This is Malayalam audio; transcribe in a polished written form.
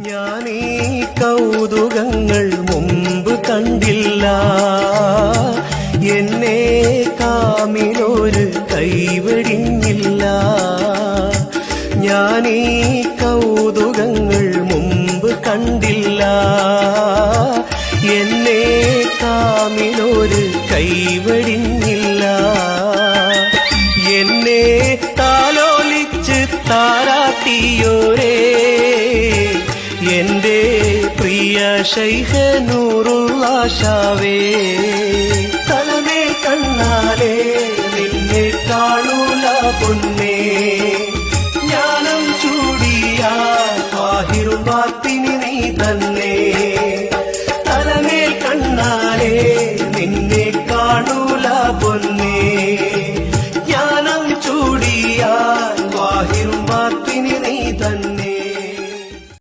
ഞാനീ കൗതുകങ്ങൾ മുമ്പ് കണ്ടില്ല, എന്നെ കാമിലൊരു കൈവടിഞ്ഞില്ല. ഞാനീ കൗതുകങ്ങൾ മുമ്പ് കണ്ടില്ല, എന്നെ കാമിലൊരു കൈവടിഞ്ഞില്ല. എന്നെ താലോലിച്ച് താരാട്ടിയോരേ എന്റെ പ്രിയ ശൈഖ് നൂറുള്ള ഷാവേ. തലമേ കണ്ണാലേ നിന്നെ കാണൂല പൊന്നേ,